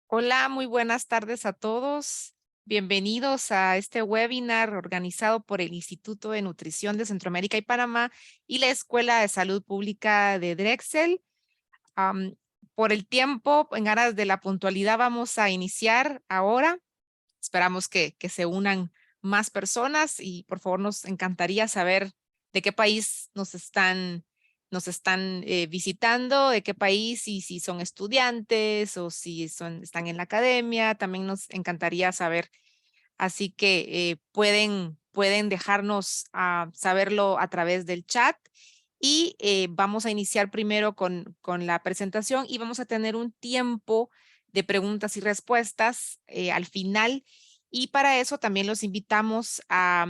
Hola, muy buenas tardes a todos. Bienvenidos a este webinar organizado por el Instituto de Nutrición de Centroamérica y Panamá y la Escuela de Salud Pública de Drexel. Am, por el tiempo, en aras de la puntualidad, vamos a iniciar ahora. Esperamos que se unan más personas y por favor nos encantaría saber de qué país nos están visitando, de qué país y si son estudiantes o si están en la academia. También nos encantaría saber. Así que pueden dejarnos saberlo a través del chat y vamos a iniciar primero con la presentación y vamos a tener un tiempo de preguntas y respuestas al final. Y para eso también los invitamos a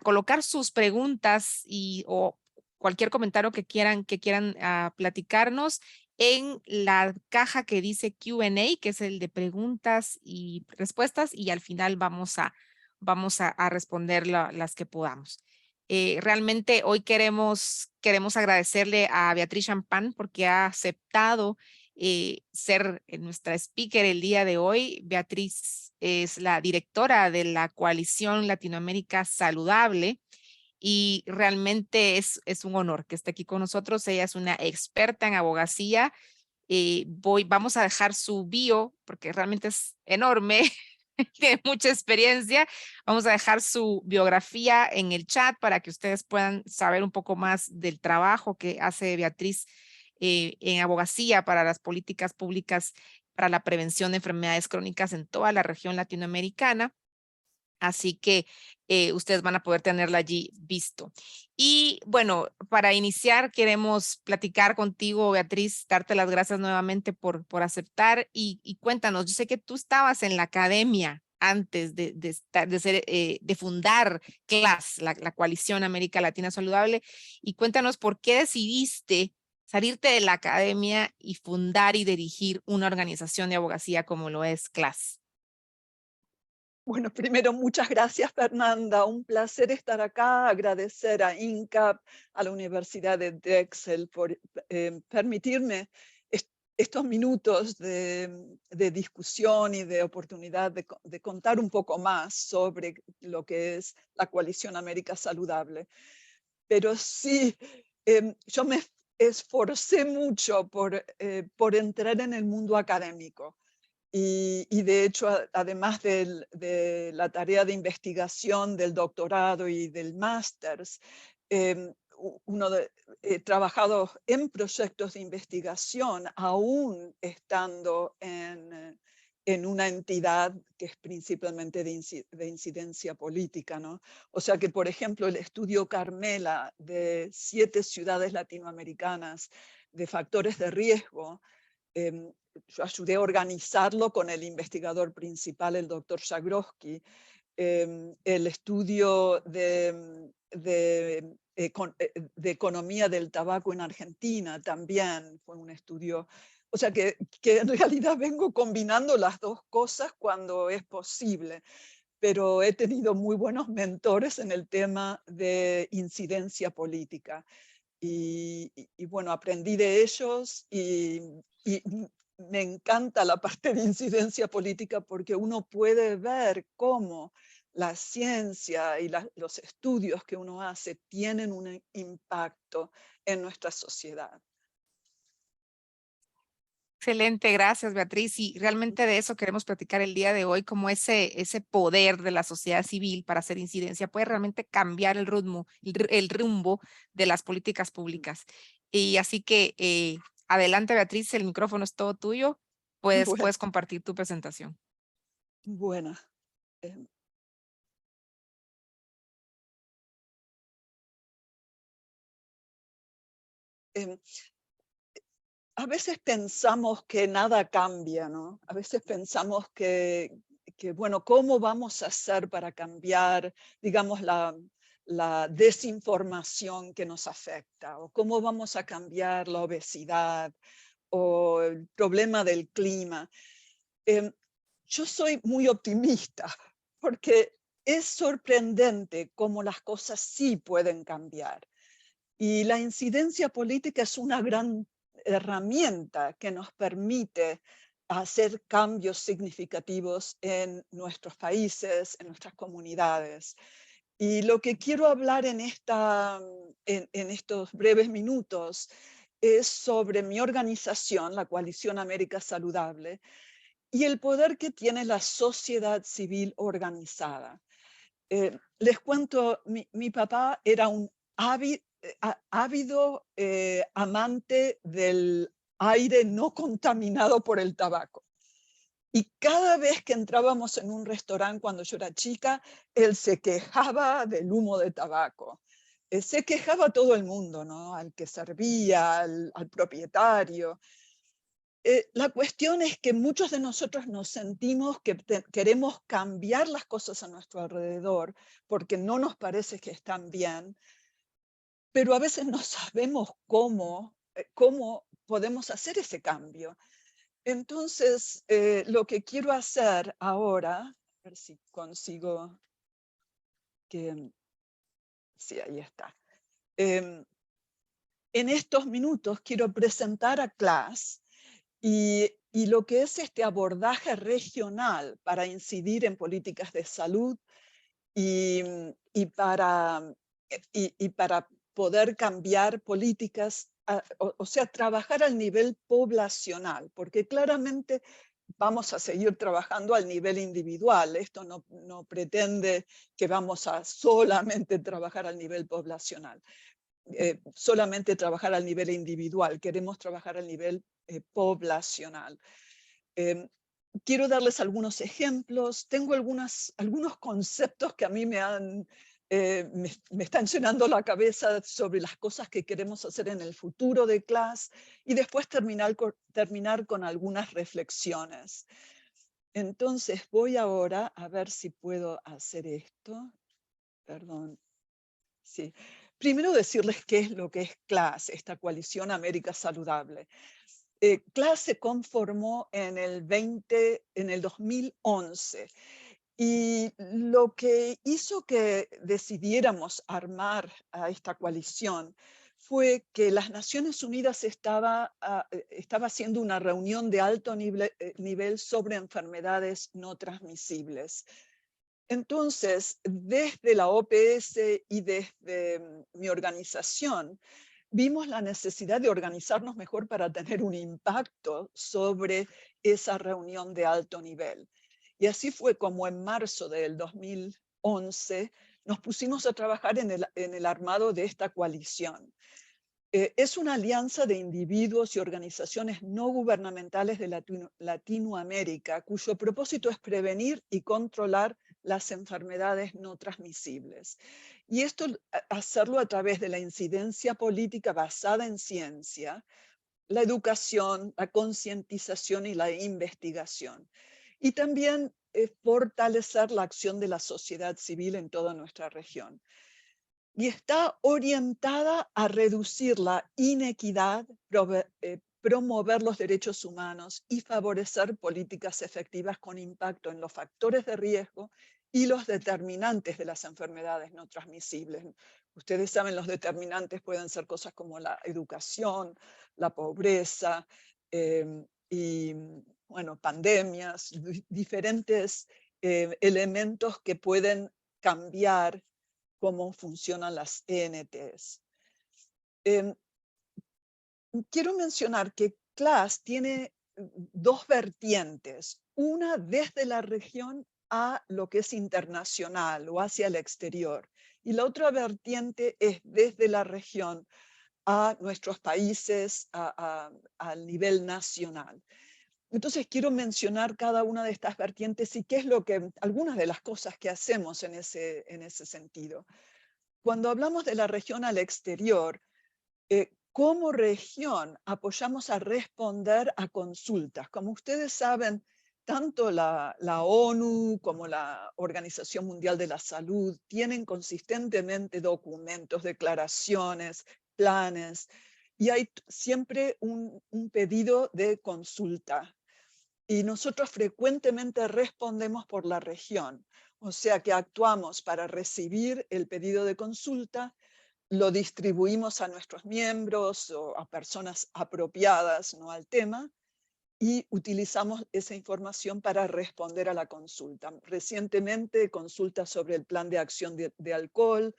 colocar sus preguntas o cualquier comentario que quieran platicarnos en la caja que dice Q&A, que es el de preguntas y respuestas, y al final vamos a responder las que podamos. Realmente hoy queremos agradecerle a Beatriz Champán porque ha aceptado ser nuestra speaker el día de hoy. Beatriz es la directora de la Coalición Latinoamérica Saludable y realmente es un honor que esté aquí con nosotros. Ella es una experta en abogacía. Vamos a dejar su bio porque realmente es enorme, tiene mucha experiencia. Vamos a dejar su biografía en el chat para que ustedes puedan saber un poco más del trabajo que hace Beatriz en abogacía para las políticas públicas para la prevención de enfermedades crónicas en toda la región latinoamericana. Así que ustedes van a poder tenerla allí visto. Y bueno, para iniciar queremos platicar contigo, Beatriz, darte las gracias nuevamente por aceptar y cuéntanos. Yo sé que tú estabas en la academia antes de fundar CLAS, la Coalición América Latina Saludable, y cuéntanos por qué decidiste salirte de la academia y fundar y dirigir una organización de abogacía como lo es CLAS. Bueno, primero, muchas gracias, Fernanda. Un placer estar acá. Agradecer a INCAP, a la Universidad de Drexel por permitirme estos minutos de discusión y de oportunidad de contar un poco más sobre lo que es la Coalición América Saludable. Pero sí, yo me esforcé mucho por entrar en el mundo académico. Y de hecho, además de la tarea de investigación del doctorado y del máster, he trabajado en proyectos de investigación, aún estando en una entidad que es principalmente de incidencia política, ¿no? O sea que, por ejemplo, el estudio Carmela de 7 ciudades latinoamericanas de factores de riesgo, yo ayudé a organizarlo con el investigador principal, el doctor Jagroski. El estudio de economía del tabaco en Argentina también fue un estudio. O sea que en realidad vengo combinando las dos cosas cuando es posible, pero he tenido muy buenos mentores en el tema de incidencia política. Y bueno, aprendí de ellos y me encanta la parte de incidencia política porque uno puede ver cómo la ciencia y los estudios que uno hace tienen un impacto en nuestra sociedad. Excelente, gracias Beatriz. Y realmente de eso queremos platicar el día de hoy, como ese poder de la sociedad civil para hacer incidencia puede realmente cambiar el ritmo, el rumbo de las políticas públicas. Y así que adelante Beatriz, el micrófono es todo tuyo. Bueno, Puedes compartir tu presentación. bueno. em, em, a veces pensamos que nada cambia, ¿no? A veces pensamos bueno, ¿cómo vamos a hacer para cambiar, digamos, la desinformación que nos afecta? ¿O cómo vamos a cambiar la obesidad o el problema del clima? Em, yo soy muy optimista porque es sorprendente cómo las cosas sí pueden cambiar. Y la incidencia política es una gran herramienta que nos permite hacer cambios significativos en nuestros países, en nuestras comunidades. Y lo que quiero hablar en estos breves minutos es sobre mi organización, la Coalición América Saludable, y el poder que tiene la sociedad civil organizada. Les cuento, mi papá era un ávido amante del aire no contaminado por el tabaco. Y cada vez que entrábamos en un restaurante cuando yo era chica, él se quejaba del humo de tabaco. Se quejaba a todo el mundo, ¿no? Al que servía, al propietario. La cuestión es que muchos de nosotros nos sentimos que queremos cambiar las cosas a nuestro alrededor porque no nos parece que están bien, pero a veces no sabemos cómo podemos hacer ese cambio. Entonces, lo que quiero hacer ahora, a ver si consigo que, sí, ahí está. En estos minutos quiero presentar a CLAS y lo que es este abordaje regional para incidir en políticas de salud y, y para, y para poder cambiar políticas, o sea, trabajar al nivel poblacional, porque claramente vamos a seguir trabajando al nivel individual. Esto no pretende que vamos a solamente trabajar al nivel poblacional, solamente trabajar al nivel individual. Queremos trabajar al nivel poblacional. Eh, Quiero darles algunos ejemplos. Tengo algunos conceptos que a mí me están llenando la cabeza sobre las cosas que queremos hacer en el futuro de CLAS y después terminar con algunas reflexiones. Entonces voy ahora a ver si puedo hacer esto. Perdón. Sí. Primero decirles qué es lo que es CLAS, esta Coalición América Saludable. CLAS se conformó en el 2011 y lo que hizo que decidiéramos armar a esta coalición fue que las Naciones Unidas estaba haciendo una reunión de alto nivel sobre enfermedades no transmisibles. Entonces, desde la OPS y desde mi organización, vimos la necesidad de organizarnos mejor para tener un impacto sobre esa reunión de alto nivel. Y así fue como en marzo del 2011 nos pusimos a trabajar en el armado de esta coalición. Es una alianza de individuos y organizaciones no gubernamentales de Latinoamérica, cuyo propósito es prevenir y controlar las enfermedades no transmisibles. Y esto hacerlo a través de la incidencia política basada en ciencia, la educación, la concientización y la investigación. Y también fortalecer la acción de la sociedad civil en toda nuestra región. Y está orientada a reducir la inequidad, promover los derechos humanos y favorecer políticas efectivas con impacto en los factores de riesgo y los determinantes de las enfermedades no transmisibles. Ustedes saben, los determinantes pueden ser cosas como la educación, la pobreza y, bueno, pandemias, diferentes elementos que pueden cambiar cómo funcionan las ENTs. Quiero mencionar que CLAS tiene dos vertientes, una desde la región a lo que es internacional o hacia el exterior, y la otra vertiente es desde la región a nuestros países, al nivel nacional. Entonces quiero mencionar cada una de estas vertientes y qué es algunas de las cosas que hacemos en ese sentido. Cuando hablamos de la región al exterior, como región apoyamos a responder a consultas. Como ustedes saben, tanto la ONU como la Organización Mundial de la Salud tienen consistentemente documentos, declaraciones, planes, y hay siempre un pedido de consulta. Y nosotros frecuentemente respondemos por la región, o sea que actuamos para recibir el pedido de consulta, lo distribuimos a nuestros miembros o a personas apropiadas, ¿no?, al tema, y utilizamos esa información para responder a la consulta. Recientemente, consultas sobre el plan de acción de alcohol.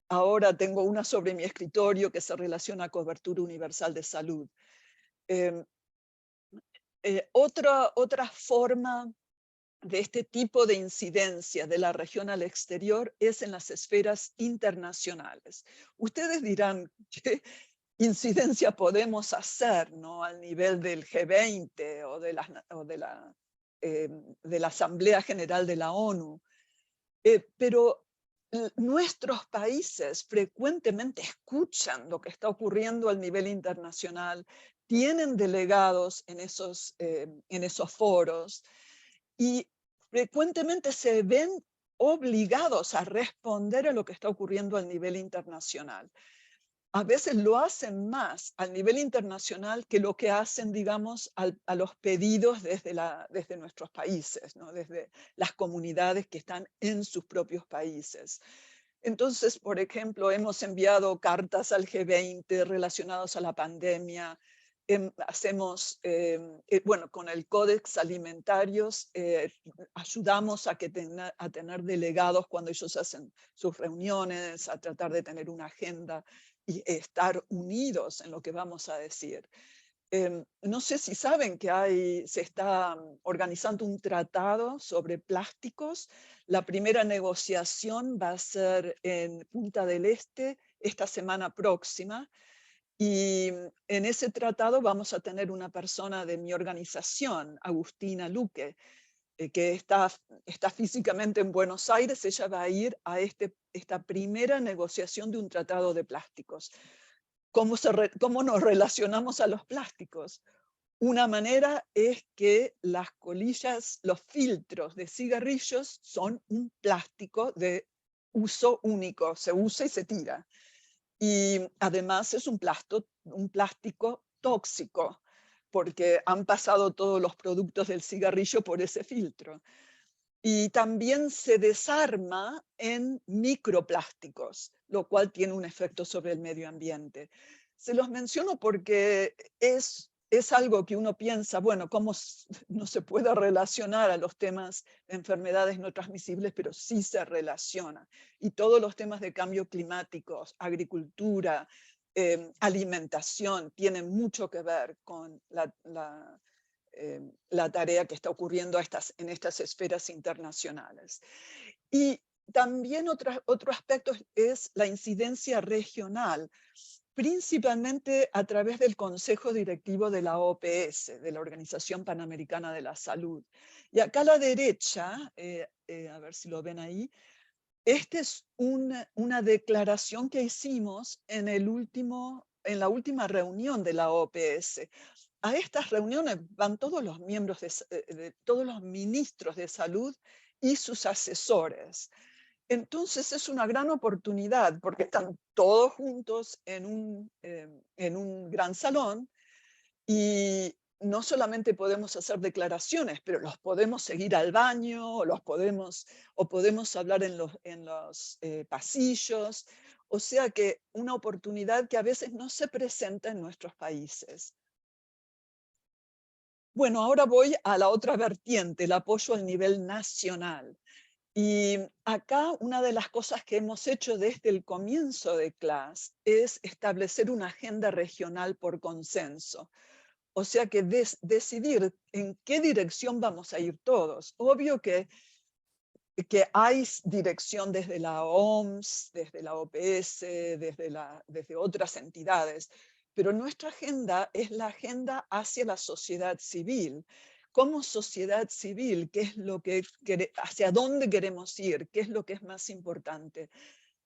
Ahora tengo una sobre mi escritorio que se relaciona a cobertura universal de salud. Em, otra forma de este tipo de incidencia de la región al exterior es en las esferas internacionales. Ustedes dirán, ¿qué incidencia podemos hacer, ¿no?, al nivel del G20 o de la Asamblea General de la ONU? Pero nuestros países frecuentemente escuchan lo que está ocurriendo al nivel internacional, tienen delegados en esos foros y frecuentemente se ven obligados a responder a lo que está ocurriendo al nivel internacional. A veces lo hacen más al nivel internacional que lo que hacen, digamos, a los pedidos desde nuestros países, ¿no?, desde las comunidades que están en sus propios países. Entonces, por ejemplo, hemos enviado cartas al G20 relacionadas a la pandemia. Bueno, con el Códex Alimentarios ayudamos a tener delegados cuando ellos hacen sus reuniones, a tratar de tener una agenda y estar unidos en lo que vamos a decir. No sé si saben que se está organizando un tratado sobre plásticos. La primera negociación va a ser en Punta del Este esta semana próxima. Y en ese tratado vamos a tener una persona de mi organización, Agustina Luque, que está físicamente en Buenos Aires. Ella va a ir a esta primera negociación de un tratado de plásticos. ¿Cómo nos relacionamos a los plásticos? Una manera es que las colillas, los filtros de cigarrillos son un plástico de uso único, se usa y se tira. Y además es un plástico tóxico, porque han pasado todos los productos del cigarrillo por ese filtro. y también se desarma en microplásticos, lo cual tiene un efecto sobre el medio ambiente. Se los menciono porque es algo que uno piensa, bueno, cómo no se puede relacionar a los temas de enfermedades no transmisibles, pero sí se relaciona. Y todos los temas de cambio climático, agricultura, alimentación, tienen mucho que ver con la tarea que está ocurriendo en estas esferas internacionales. Y también otro aspecto es la incidencia regional, principalmente a través del Consejo Directivo de la OPS, de la Organización Panamericana de la Salud. Y acá a la derecha, a ver si lo ven ahí, esta es una declaración que hicimos en la última reunión de la OPS. A estas reuniones van todos los miembros de todos los ministros de salud y sus asesores. Entonces es una gran oportunidad porque están todos juntos en un gran salón y no solamente podemos hacer declaraciones, pero los podemos seguir al baño, o podemos hablar en los pasillos. O sea que una oportunidad que a veces no se presenta en nuestros países. Bueno, ahora voy a la otra vertiente, el apoyo al nivel nacional. Y acá una de las cosas que hemos hecho desde el comienzo de CLAS es establecer una agenda regional por consenso. O sea que decidir en qué dirección vamos a ir todos. Obvio que hay dirección desde la OMS, desde la OPS, desde otras entidades, pero nuestra agenda es la agenda hacia la sociedad civil. Como sociedad civil, ¿qué es lo que hacia dónde queremos ir? ¿Qué es lo que es más importante?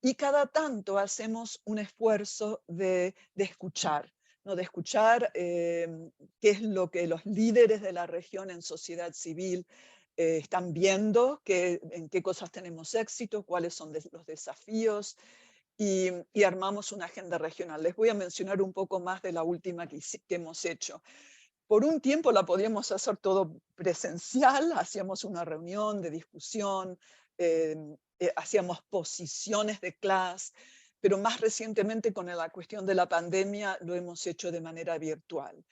Y cada tanto hacemos un esfuerzo de escuchar, ¿no? De escuchar qué es lo que los líderes de la región en sociedad civil están viendo, en qué cosas tenemos éxito, cuáles son los desafíos, y armamos una agenda regional. Les voy a mencionar un poco más de la última que hemos hecho. Por un tiempo la podíamos hacer todo presencial, hacíamos una reunión de discusión, hacíamos posiciones de clase, pero más recientemente con la cuestión de la pandemia lo hemos hecho de manera virtual.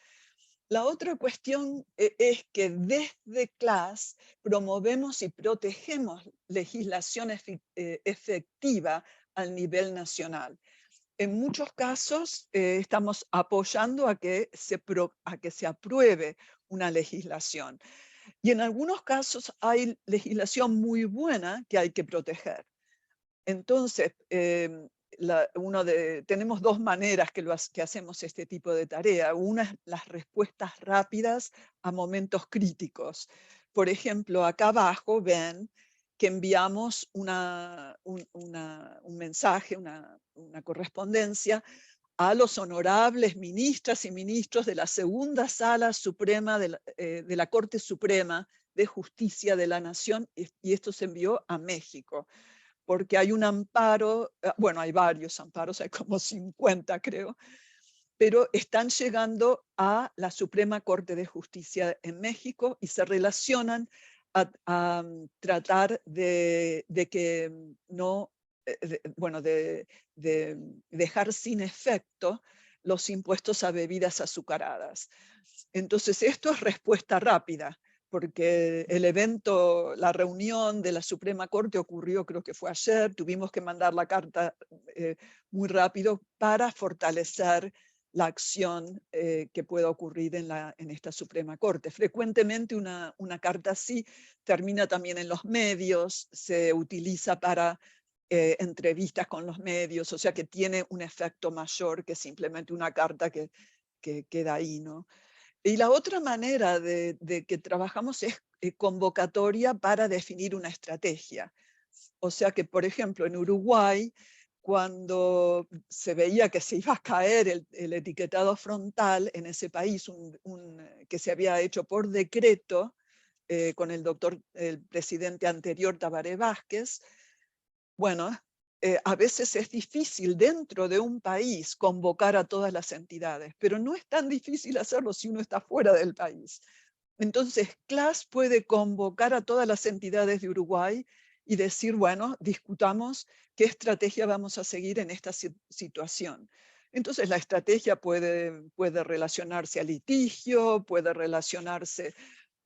La otra cuestión es que desde CLAS promovemos y protegemos legislación efectiva al nivel nacional. En muchos casos estamos apoyando a que se apruebe una legislación. Y en algunos casos hay legislación muy buena que hay que proteger. Entonces, tenemos dos maneras que hacemos este tipo de tarea. Una es las respuestas rápidas a momentos críticos. Por ejemplo, acá abajo ven que enviamos un mensaje, una correspondencia a los honorables ministras y ministros de la segunda sala suprema de la Corte Suprema de Justicia de la Nación, y esto se envió a México porque hay un amparo, bueno, hay varios amparos, hay como 50 creo, pero están llegando a la Suprema Corte de Justicia en México y se relacionan a tratar de que no, bueno, de dejar sin efecto los impuestos a bebidas azucaradas. Entonces, esto es respuesta rápida, porque el evento, la reunión de la Suprema Corte ocurrió, creo que fue ayer, tuvimos que mandar la carta muy rápido para fortalecer la acción que pueda ocurrir en esta Suprema Corte. Frecuentemente una carta así termina también en los medios, se utiliza para entrevistas con los medios, o sea que tiene un efecto mayor que simplemente una carta que queda ahí, ¿no? Y la otra manera de que trabajamos es convocatoria para definir una estrategia. O sea que, por ejemplo, en Uruguay, cuando se veía que se iba a caer el etiquetado frontal en ese país, que se había hecho por decreto con el presidente anterior, Tabaré Vázquez, bueno, a veces es difícil dentro de un país convocar a todas las entidades, pero no es tan difícil hacerlo si uno está fuera del país. Entonces, CLAS puede convocar a todas las entidades de Uruguay y decir, bueno, discutamos qué estrategia vamos a seguir en esta situación. Entonces, la estrategia puede relacionarse al litigio, puede relacionarse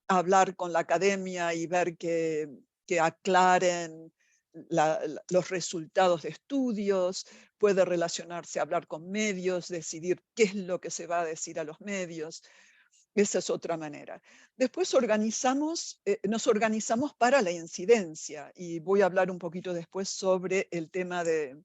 a hablar con la academia y ver que aclaren los resultados de estudios, puede relacionarse a hablar con medios, decidir qué es lo que se va a decir a los medios. Esa es otra manera. Después nos organizamos para la incidencia y voy a hablar un poquito después sobre el tema de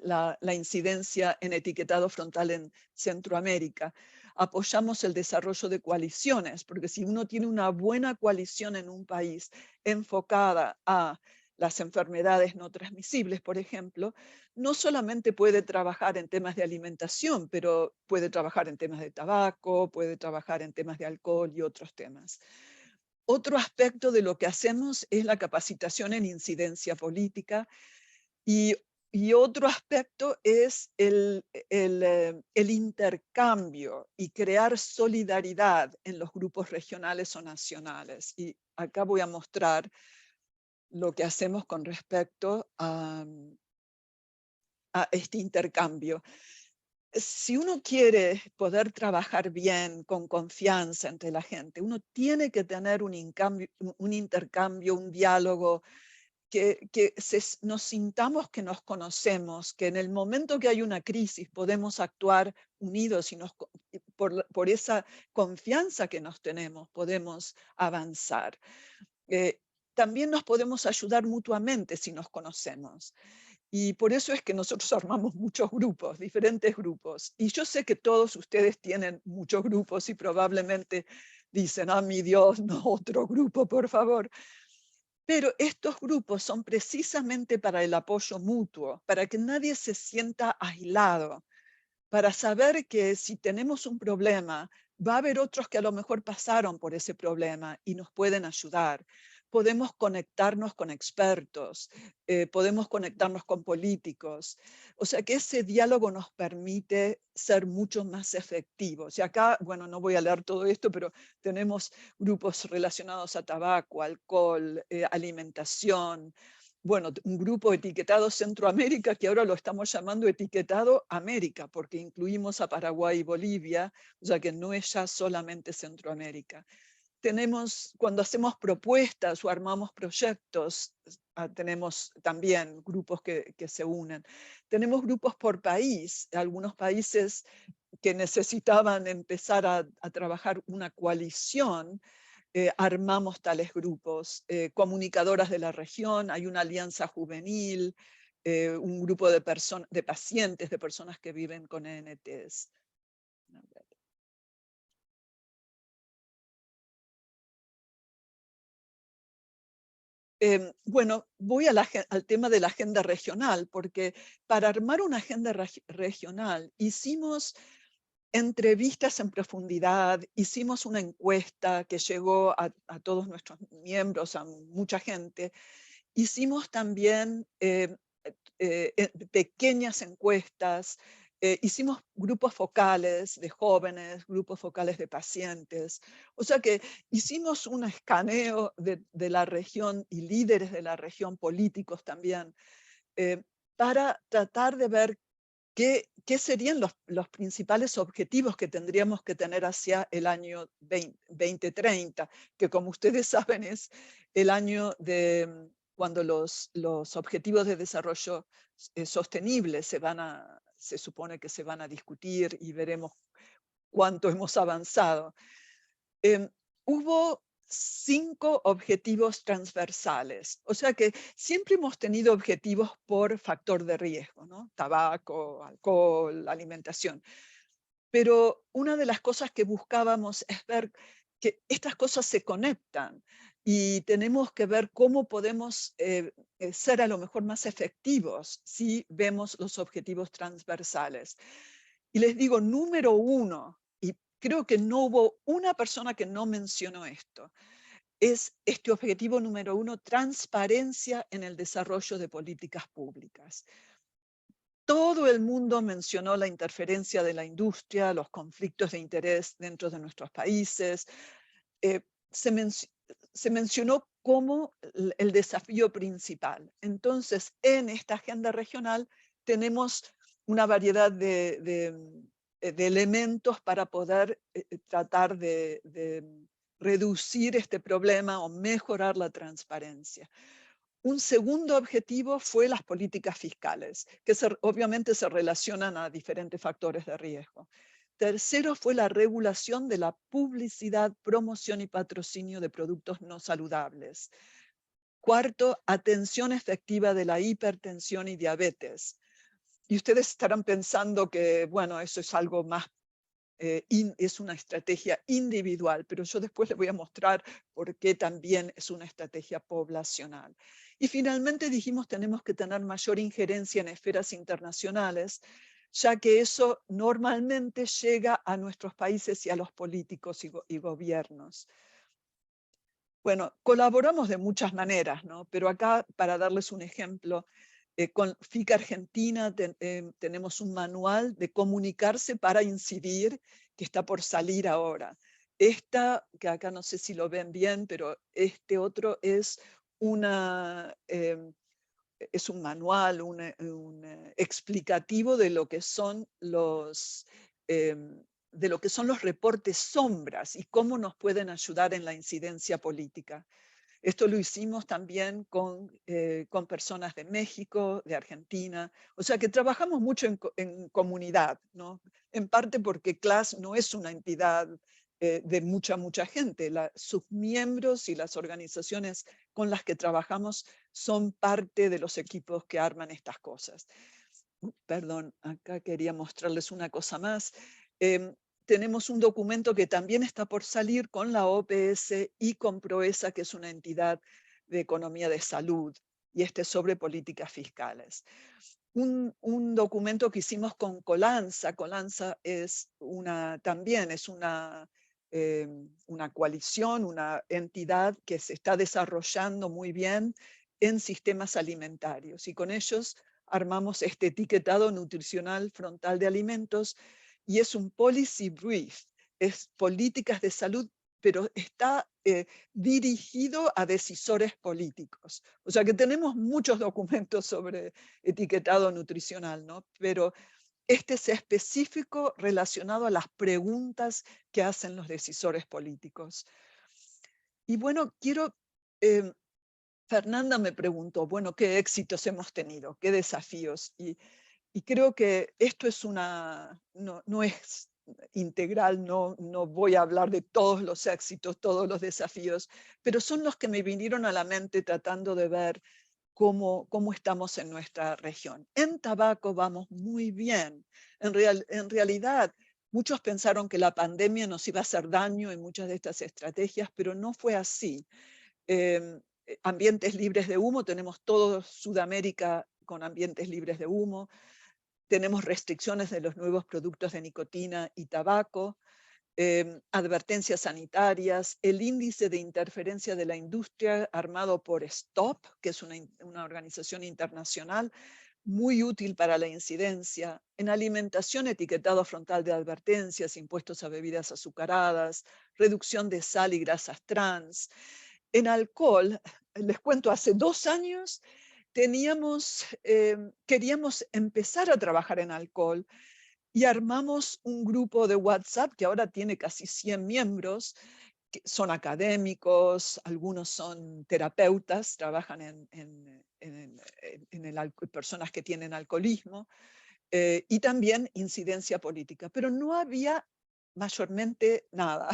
la incidencia en etiquetado frontal en Centroamérica. Apoyamos el desarrollo de coaliciones, porque si uno tiene una buena coalición en un país enfocada a las enfermedades no transmisibles, por ejemplo, no solamente puede trabajar en temas de alimentación, pero puede trabajar en temas de tabaco, puede trabajar en temas de alcohol y otros temas. Otro aspecto de lo que hacemos es la capacitación en incidencia política y otro aspecto es el intercambio y crear solidaridad en los grupos regionales o nacionales. Y acá voy a mostrar lo que hacemos con respecto a este intercambio. Si uno quiere poder trabajar bien, con confianza entre la gente, uno tiene que tener un intercambio, un diálogo, que nos sintamos que nos conocemos, que en el momento que hay una crisis podemos actuar unidos y por esa confianza que nos tenemos podemos avanzar. También nos podemos ayudar mutuamente si nos conocemos. Y por eso es que nosotros armamos muchos grupos, diferentes grupos. Y yo sé que todos ustedes tienen muchos grupos y probablemente dicen, ah, mi Dios, no, otro grupo, por favor. Pero estos grupos son precisamente para el apoyo mutuo, para que nadie se sienta aislado, para saber que si tenemos un problema, va a haber otros que a lo mejor pasaron por ese problema y nos pueden ayudar. Podemos conectarnos con expertos, podemos conectarnos con políticos. O sea que ese diálogo nos permite ser mucho más efectivos. Y acá, bueno, no voy a leer todo esto, pero tenemos grupos relacionados a tabaco, alcohol, alimentación, bueno, un grupo etiquetado Centroamérica, que ahora lo estamos llamando etiquetado América, porque incluimos a Paraguay y Bolivia, o sea que no es ya solamente Centroamérica. Cuando hacemos propuestas o armamos proyectos, tenemos también grupos que se unen. Tenemos grupos por país, algunos países que necesitaban empezar a trabajar una coalición, armamos tales grupos, comunicadoras de la región, hay una alianza juvenil, un grupo de pacientes, de personas que viven con ENTs. Bueno, voy al tema de la agenda regional, porque para armar una agenda regional hicimos entrevistas en profundidad, hicimos una encuesta que llegó a todos nuestros miembros, a mucha gente. Hicimos también pequeñas encuestas, hicimos grupos focales de jóvenes, grupos focales de pacientes. O sea que hicimos un escaneo de la región y líderes de la región, políticos también, para tratar de ver qué serían los principales objetivos que tendríamos que tener hacia el año 2030, que como ustedes saben es el año de cuando los objetivos de desarrollo sostenible se supone que se van a discutir y veremos cuánto hemos avanzado. Hubo 5 objetivos transversales, o sea que siempre hemos tenido objetivos por factor de riesgo, ¿no? Tabaco, alcohol, alimentación. Pero una de las cosas que buscábamos es ver que estas cosas se conectan y tenemos que ver cómo podemos ser a lo mejor más efectivos si vemos los objetivos transversales. Y les digo, número 1, y creo que no hubo una persona que no mencionó esto, es este objetivo número 1, transparencia en el desarrollo de políticas públicas. Todo el mundo mencionó la interferencia de la industria, los conflictos de interés dentro de nuestros países. Eh, se, se mencionó como el desafío principal. Entonces, en esta agenda regional tenemos una variedad de elementos para poder tratar de reducir este problema o mejorar la transparencia. Un segundo objetivo fue las políticas fiscales, que obviamente se relacionan a diferentes factores de riesgo. Tercero fue la regulación de la publicidad, promoción y patrocinio de productos no saludables. Cuarto, atención efectiva de la hipertensión y diabetes. Y ustedes estarán pensando que, bueno, eso es algo más, es una estrategia individual, pero yo después les voy a mostrar por qué también es una estrategia poblacional. Y finalmente dijimos tenemos que tener mayor injerencia en esferas internacionales, ya que eso normalmente llega a nuestros países y a los políticos y gobiernos. Bueno, colaboramos de muchas maneras, ¿no? Pero acá, para darles un ejemplo, con FICA Argentina tenemos un manual de comunicarse para incidir que está por salir ahora. Esta, que acá no sé si lo ven bien, pero este otro es es un manual, un explicativo de lo que son de lo que son los reportes sombras y cómo nos pueden ayudar en la incidencia política. Esto lo hicimos también con personas de México, de Argentina, o sea que trabajamos mucho en comunidad, ¿no? En parte porque CLAS no es una entidad de mucha gente. Sus miembros y las organizaciones con las que trabajamos son parte de los equipos que arman estas cosas. Perdón, acá quería mostrarles una cosa más. Tenemos un documento que también está por salir con la OPS y con PROESA, que es una entidad de economía de salud, y este es sobre políticas fiscales. Un documento que hicimos con Colanza. Colanza es también es una coalición, una entidad que se está desarrollando muy bien en sistemas alimentarios, y con ellos armamos este etiquetado nutricional frontal de alimentos, y es un policy brief, es políticas de salud, pero está dirigido a decisores políticos. O sea que tenemos muchos documentos sobre etiquetado nutricional, ¿no? Pero este es específico relacionado a las preguntas que hacen los decisores políticos. Y bueno, Fernanda me preguntó, bueno, ¿qué éxitos hemos tenido? ¿Qué desafíos? Y creo que esto es no es integral, no voy a hablar de todos los éxitos, todos los desafíos, pero son los que me vinieron a la mente tratando de ver cómo estamos en nuestra región. En tabaco vamos muy bien. En realidad, muchos pensaron que la pandemia nos iba a hacer daño en muchas de estas estrategias, pero no fue así. Ambientes libres de humo, tenemos todo Sudamérica con ambientes libres de humo. Tenemos restricciones de los nuevos productos de nicotina y tabaco, advertencias sanitarias, el índice de interferencia de la industria armado por STOP, que es una organización internacional muy útil para la incidencia, en alimentación etiquetado frontal de advertencias, impuestos a bebidas azucaradas, reducción de sal y grasas trans. En alcohol, les cuento, hace 2 años queríamos empezar a trabajar en alcohol y armamos un grupo de WhatsApp que ahora tiene casi 100 miembros, que son académicos, algunos son terapeutas, trabajan personas que tienen alcoholismo, y también incidencia política, pero no había mayormente nada.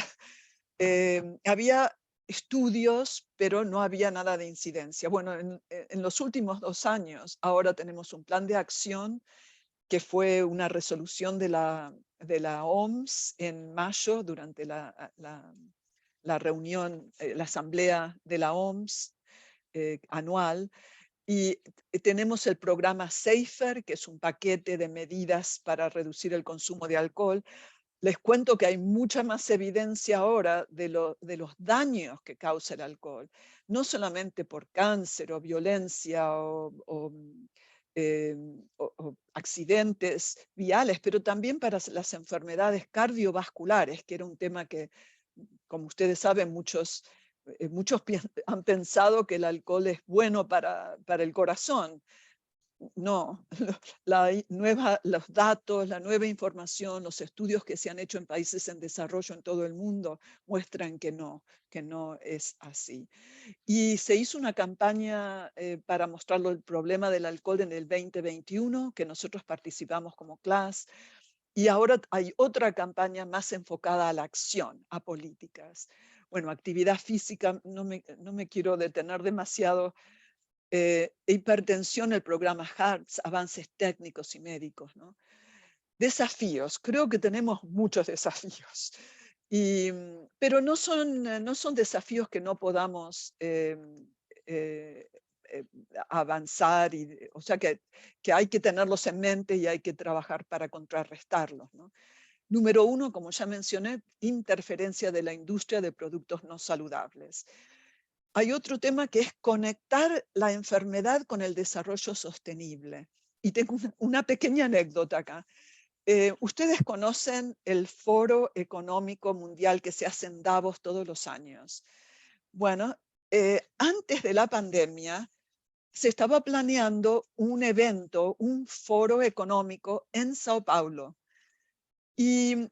Había estudios, pero no había nada de incidencia. Bueno, en los últimos 2 años, ahora tenemos un plan de acción que fue una resolución de la OMS en mayo durante la reunión, la asamblea de la OMS anual, y tenemos el programa SAFER, que es un paquete de medidas para reducir el consumo de alcohol. Les cuento que hay mucha más evidencia ahora de los daños que causa el alcohol, no solamente por cáncer o violencia o o accidentes viales, pero también para las enfermedades cardiovasculares, que era un tema que, como ustedes saben, muchos han pensado que el alcohol es bueno para el corazón. No, los datos, la nueva información, los estudios que se han hecho en países en desarrollo en todo el mundo muestran que no es así. Y se hizo una campaña para mostrarlo el problema del alcohol en el 2021, que nosotros participamos como clase. Y ahora hay otra campaña más enfocada a la acción, a políticas. Bueno, actividad física, no me quiero detener demasiado. Hipertensión, el programa HEARTS, avances técnicos y médicos, ¿no? Desafíos, creo que tenemos muchos desafíos, pero no son desafíos que no podamos eh, eh, avanzar, o sea que hay que tenerlos en mente y hay que trabajar para contrarrestarlos, ¿no? Número uno, como ya mencioné, interferencia de la industria de productos no saludables. Hay otro tema que es conectar la enfermedad con el desarrollo sostenible. Y tengo una pequeña anécdota acá. Ustedes conocen el Foro Económico Mundial que se hace en Davos todos los años. Bueno, antes de la pandemia se estaba planeando un evento, un foro económico en Sao Paulo. Y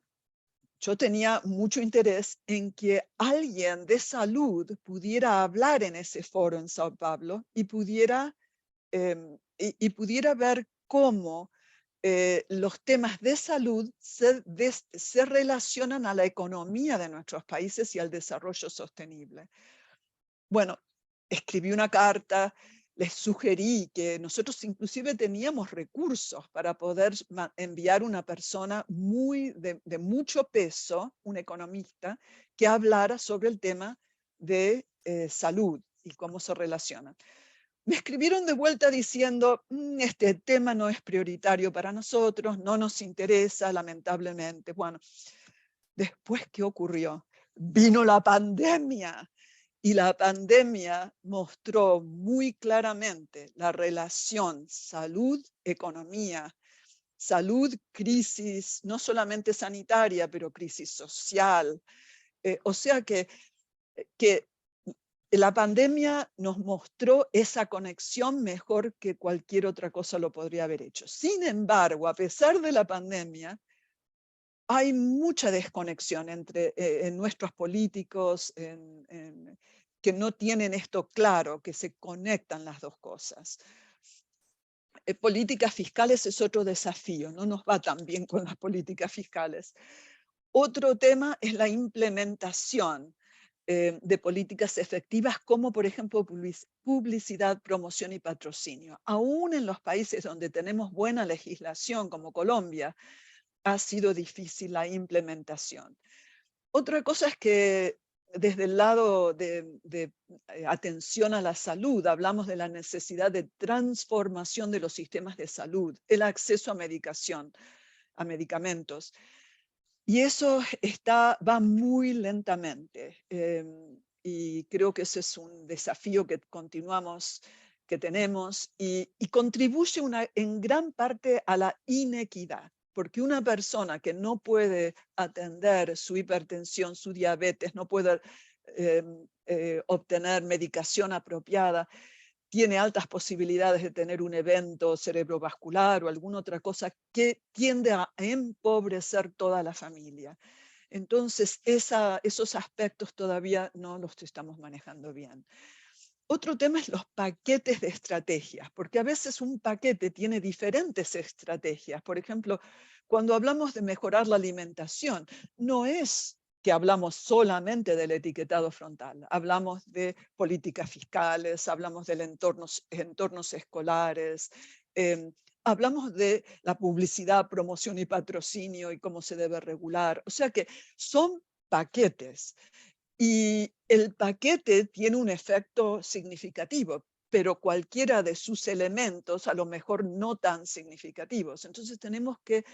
yo tenía mucho interés en que alguien de salud pudiera hablar en ese foro en Sao Paulo y pudiera ver cómo los temas de salud se relacionan a la economía de nuestros países y al desarrollo sostenible. Bueno, escribí una carta, les sugerí que nosotros inclusive teníamos recursos para poder enviar una persona de mucho peso, un economista, que hablara sobre el tema de salud y cómo se relacionan. Me escribieron de vuelta diciendo, este tema no es prioritario para nosotros, no nos interesa, lamentablemente. Bueno, después, ¿qué ocurrió? Vino la pandemia. Y la pandemia mostró muy claramente la relación salud-economía, salud-crisis, no solamente sanitaria, pero crisis social. O sea que la pandemia nos mostró esa conexión mejor que cualquier otra cosa lo podría haber hecho. Sin embargo, a pesar de la pandemia, hay mucha desconexión en nuestros políticos, que no tienen esto claro, que se conectan las dos cosas. Políticas fiscales es otro desafío, no nos va tan bien con las políticas fiscales. Otro tema es la implementación de políticas efectivas como, por ejemplo, publicidad, promoción y patrocinio. Aún en los países donde tenemos buena legislación, como Colombia, ha sido difícil la implementación. Otra cosa es que desde el lado de atención a la salud, hablamos de la necesidad de transformación de los sistemas de salud, el acceso a medicación, a medicamentos. Y eso va muy lentamente. Y creo que ese es un desafío que que tenemos, y contribuye en gran parte a la inequidad. Porque una persona que no puede atender su hipertensión, su diabetes, no puede obtener medicación apropiada, tiene altas posibilidades de tener un evento cerebrovascular o alguna otra cosa que tiende a empobrecer toda la familia. Entonces, esos aspectos todavía no los estamos manejando bien. Otro tema es los paquetes de estrategias, porque a veces un paquete tiene diferentes estrategias. Por ejemplo, cuando hablamos de mejorar la alimentación, no es que hablamos solamente del etiquetado frontal, hablamos de políticas fiscales, hablamos de entornos escolares, hablamos de la publicidad, promoción y patrocinio y cómo se debe regular. O sea que son paquetes. Y el paquete tiene un efecto significativo, pero cualquiera de sus elementos a lo mejor no tan significativos. Entonces tenemos que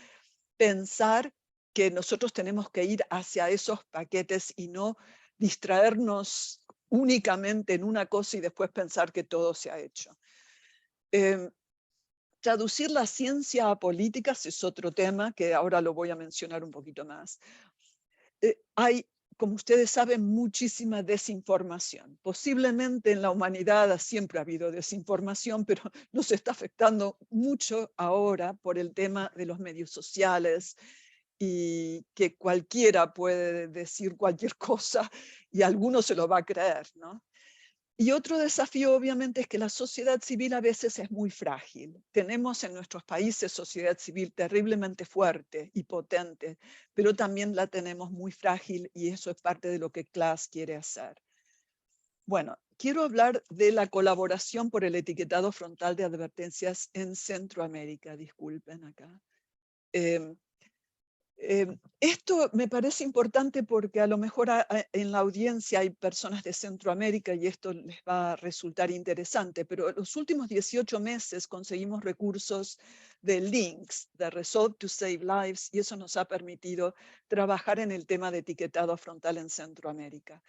pensar que nosotros tenemos que ir hacia esos paquetes y no distraernos únicamente en una cosa y después pensar que todo se ha hecho. Traducir la ciencia a políticas es otro tema que ahora lo voy a mencionar un poquito más. Hay, como ustedes saben, muchísima desinformación. Posiblemente en la humanidad siempre ha habido desinformación, pero nos está afectando mucho ahora por el tema de los medios sociales y que cualquiera puede decir cualquier cosa y alguno se lo va a creer, ¿no? Y otro desafío, obviamente, es que la sociedad civil a veces es muy frágil. Tenemos en nuestros países sociedad civil terriblemente fuerte y potente, pero también la tenemos muy frágil y eso es parte de lo que CLAS quiere hacer. Bueno, quiero hablar de la colaboración por el etiquetado frontal de advertencias en Centroamérica. Disculpen acá. Eh, Esto me parece importante porque a lo mejor en la audiencia hay personas de Centroamérica y esto les va a resultar interesante, pero en los últimos 18 meses conseguimos recursos de links, de Resolve to Save Lives, y eso nos ha permitido trabajar en el tema de etiquetado frontal en Centroamérica.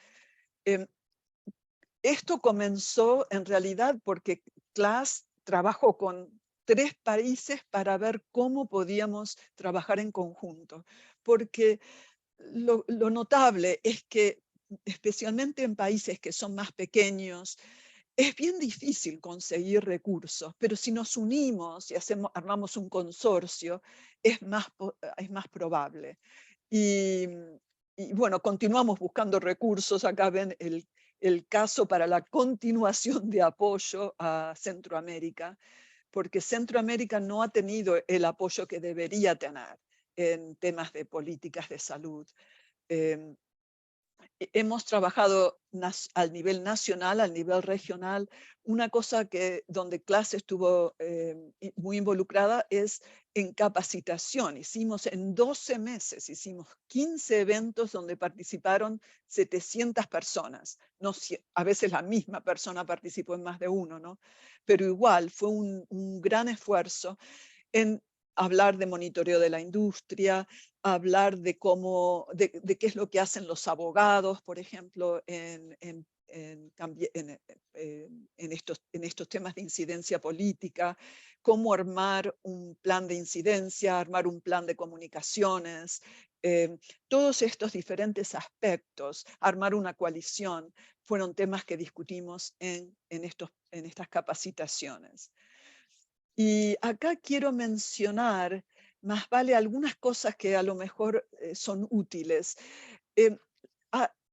Esto comenzó en realidad porque CLAS trabajó con 3 países para ver cómo podíamos trabajar en conjunto, porque lo notable es que, especialmente en países que son más pequeños, es bien difícil conseguir recursos, pero si nos unimos y armamos un consorcio, es más probable. Y, y bueno, continuamos buscando recursos. Acá ven el caso para la continuación de apoyo a Centroamérica, porque Centroamérica no ha tenido el apoyo que debería tener en temas de políticas de salud. Eh, Hemos trabajado al nivel nacional, al nivel regional. Una cosa donde CLAS estuvo muy involucrada es en capacitación. Hicimos en 12 meses, hicimos 15 eventos donde participaron 700 personas. No, a veces la misma persona participó en más de uno, ¿no? Pero igual fue un gran esfuerzo en hablar de monitoreo de la industria, hablar de de qué es lo que hacen los abogados, por ejemplo, en estos temas de incidencia política, cómo armar un plan de incidencia, armar un plan de comunicaciones, todos estos diferentes aspectos, armar una coalición, fueron temas que discutimos en estas capacitaciones. Y acá quiero mencionar, más vale algunas cosas que a lo mejor son útiles. Eh,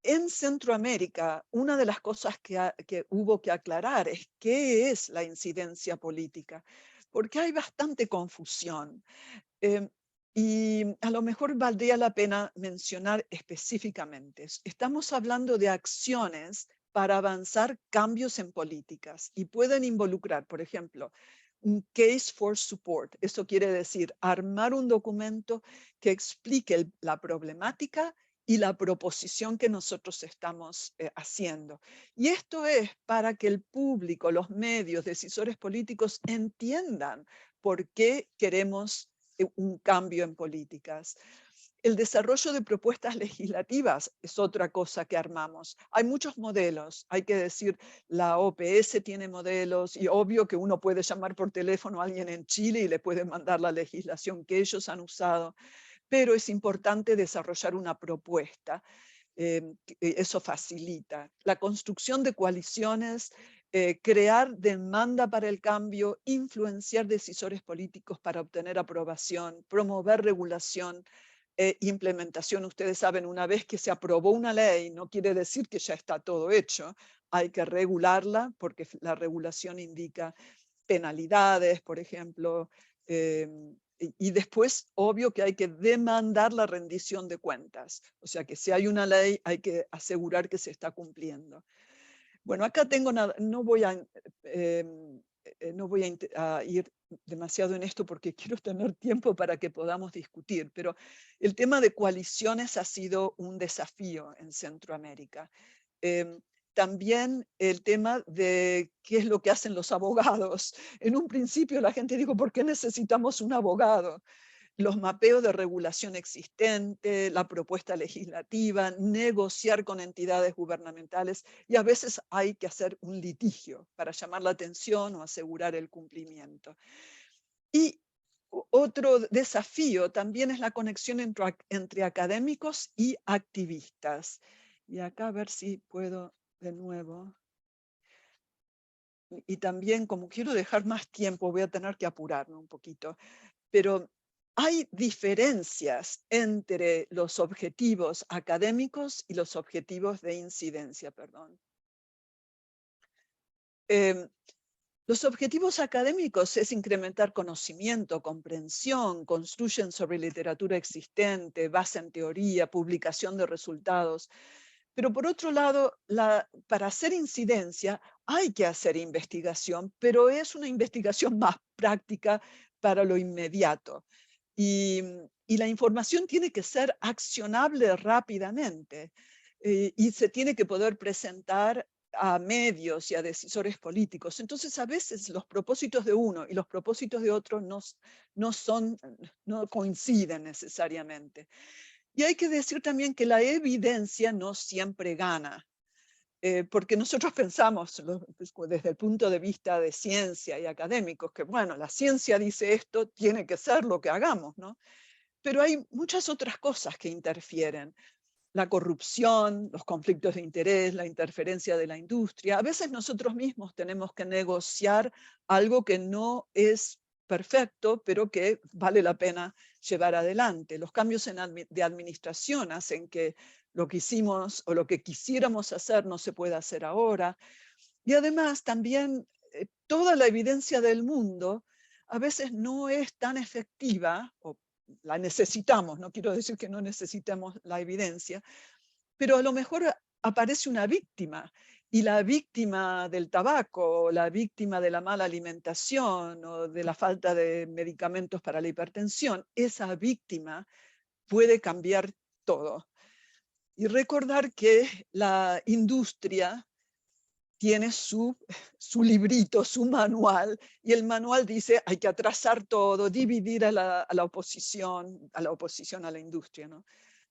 en Centroamérica, una de las cosas que hubo que aclarar es qué es la incidencia política, porque hay bastante confusión. Eh, y a lo mejor valdría la pena mencionar específicamente. Estamos hablando de acciones para avanzar cambios en políticas y pueden involucrar, por ejemplo, un case for support. Eso quiere decir armar un documento que explique la problemática y la proposición que nosotros estamos haciendo. Y esto es para que el público, los medios, decisores políticos entiendan por qué queremos un cambio en políticas. El desarrollo de propuestas legislativas es otra cosa que armamos. Hay muchos modelos, hay que decir, la OPS tiene modelos y obvio que uno puede llamar por teléfono a alguien en Chile y le puede mandar la legislación que ellos han usado, pero es importante desarrollar una propuesta. Eso facilita la construcción de coaliciones, crear demanda para el cambio, influenciar decisores políticos para obtener aprobación, promover regulación e implementación. Ustedes saben, una vez que se aprobó una ley, no quiere decir que ya está todo hecho. Hay que regularla porque la regulación indica penalidades, por ejemplo, y después, obvio que hay que demandar la rendición de cuentas. O sea que si hay una ley, hay que asegurar que se está cumpliendo. Bueno, acá tengo nada, no voy a ir demasiado en esto porque quiero tener tiempo para que podamos discutir, pero el tema de coaliciones ha sido un desafío en Centroamérica. Em, También el tema de qué es lo que hacen los abogados. En un principio la gente dijo, ¿por qué necesitamos un abogado? Los mapeos de regulación existente, la propuesta legislativa, negociar con entidades gubernamentales y a veces hay que hacer un litigio para llamar la atención o asegurar el cumplimiento. Y otro desafío también es la conexión entre académicos y activistas. Y acá a ver si puedo de nuevo. Y también, como quiero dejar más tiempo, voy a tener que apurarme un poquito. Pero hay diferencias entre los objetivos académicos y los objetivos de incidencia, perdón. Em, Los objetivos académicos es incrementar conocimiento, comprensión, construyen sobre literatura existente, base en teoría, publicación de resultados. Pero por otro lado, para hacer incidencia hay que hacer investigación, pero es una investigación más práctica para lo inmediato. Y, y la información tiene que ser accionable rápidamente y se tiene que poder presentar a medios y a decisores políticos. Entonces, a veces los propósitos de uno y los propósitos de otro no coinciden necesariamente. Y hay que decir también que la evidencia no siempre gana, porque nosotros pensamos desde el punto de vista de ciencia y académicos que, bueno, la ciencia dice esto, tiene que ser lo que hagamos, ¿no? Pero hay muchas otras cosas que interfieren. La corrupción, los conflictos de interés, la interferencia de la industria. A veces nosotros mismos tenemos que negociar algo que no es perfecto, pero que vale la pena llevar adelante. Los cambios de administración hacen que lo que hicimos o lo que quisiéramos hacer no se pueda hacer ahora. Y además también toda la evidencia del mundo a veces no es tan efectiva, o la necesitamos, no quiero decir que no necesitemos la evidencia, pero a lo mejor aparece una víctima, y la víctima del tabaco, o la víctima de la mala alimentación, o de la falta de medicamentos para la hipertensión, esa víctima puede cambiar todo. Y recordar que la industria tiene su librito, su manual, y el manual dice hay que atrasar todo, dividir a la oposición, a la industria, ¿no?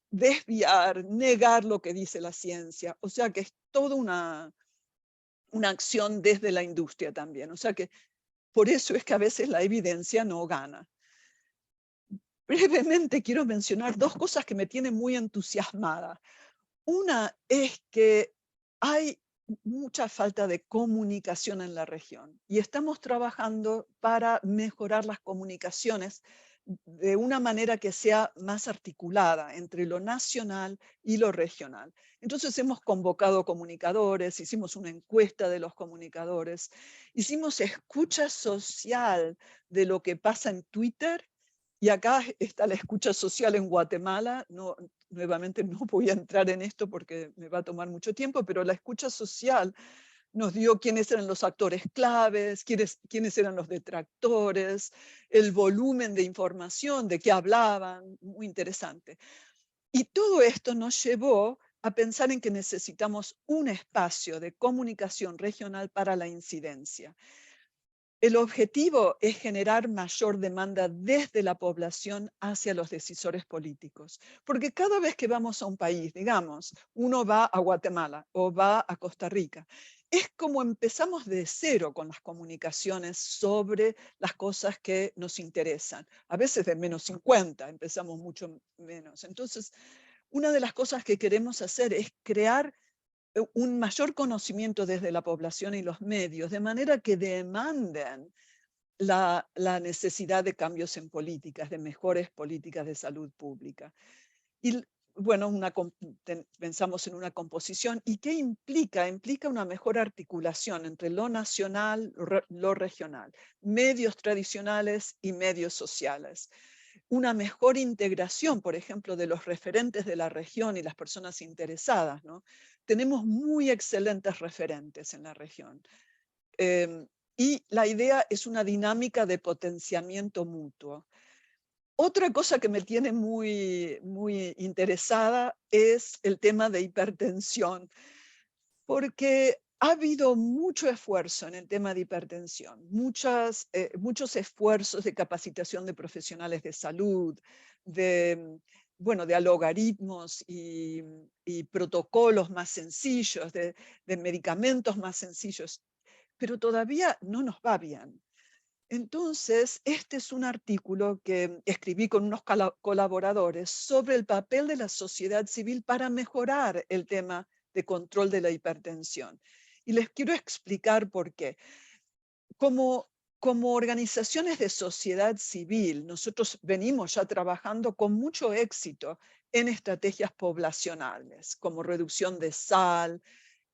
Desviar, negar lo que dice la ciencia. O sea que es toda una acción desde la industria también. O sea que por eso es que a veces la evidencia no gana. Brevemente quiero mencionar dos cosas que me tienen muy entusiasmada. Una es que hay mucha falta de comunicación en la región y estamos trabajando para mejorar las comunicaciones de una manera que sea más articulada entre lo nacional y lo regional. Entonces hemos convocado comunicadores, hicimos una encuesta de los comunicadores, hicimos escucha social de lo que pasa en Twitter. Y acá está la escucha social en Guatemala. No, nuevamente no voy a entrar en esto porque me va a tomar mucho tiempo, pero la escucha social nos dio quiénes eran los actores claves, quiénes eran los detractores, el volumen de información, de qué hablaban, muy interesante. Y todo esto nos llevó a pensar en que necesitamos un espacio de comunicación regional para la incidencia. El objetivo es generar mayor demanda desde la población hacia los decisores políticos, porque cada vez que vamos a un país, digamos, uno va a Guatemala o va a Costa Rica, es como empezamos de cero con las comunicaciones sobre las cosas que nos interesan. A veces de menos 50, empezamos mucho menos. Entonces, una de las cosas que queremos hacer es crear un mayor conocimiento desde la población y los medios, de manera que demanden la necesidad de cambios en políticas, de mejores políticas de salud pública. Y bueno, pensamos en una composición. ¿Y qué implica? Implica una mejor articulación entre lo nacional, lo regional, medios tradicionales y medios sociales. Una mejor integración, por ejemplo, de los referentes de la región y las personas interesadas, ¿no? Tenemos muy excelentes referentes en la región. Y la idea es una dinámica de potenciamiento mutuo. Otra cosa que me tiene muy interesada es el tema de hipertensión, porque ha habido mucho esfuerzo en el tema de hipertensión, muchos esfuerzos de capacitación de profesionales de salud, bueno, de algoritmos y protocolos más sencillos, de medicamentos más sencillos, pero todavía no nos va bien. Entonces, este es un artículo que escribí con unos colaboradores sobre el papel de la sociedad civil para mejorar el tema de control de la hipertensión. Y les quiero explicar por qué. Como, como organizaciones de sociedad civil, nosotros venimos ya trabajando con mucho éxito en estrategias poblacionales, como reducción de sal,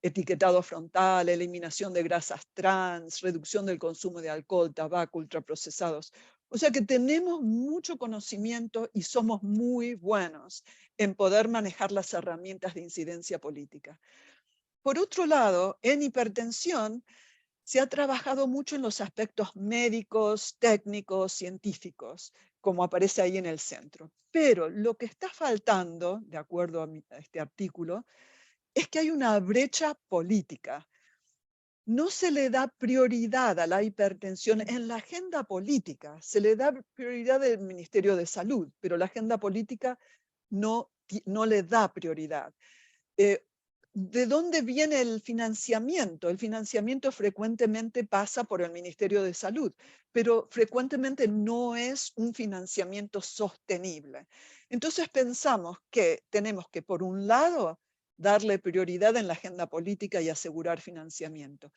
etiquetado frontal, eliminación de grasas trans, reducción del consumo de alcohol, tabaco, ultraprocesados. O sea que tenemos mucho conocimiento y somos muy buenos en poder manejar las herramientas de incidencia política. Por otro lado, en hipertensión se ha trabajado mucho en los aspectos médicos, técnicos, científicos, como aparece ahí en el centro. Pero lo que está faltando, de acuerdo a este artículo, es que hay una brecha política. No se le da prioridad a la hipertensión en la agenda política. Se le da prioridad al Ministerio de Salud, pero la agenda política no le da prioridad. Eh, ¿De dónde viene el financiamiento? El financiamiento frecuentemente pasa por el Ministerio de Salud, pero frecuentemente no es un financiamiento sostenible. Entonces pensamos que tenemos que, por un lado, darle prioridad en la agenda política y asegurar financiamiento.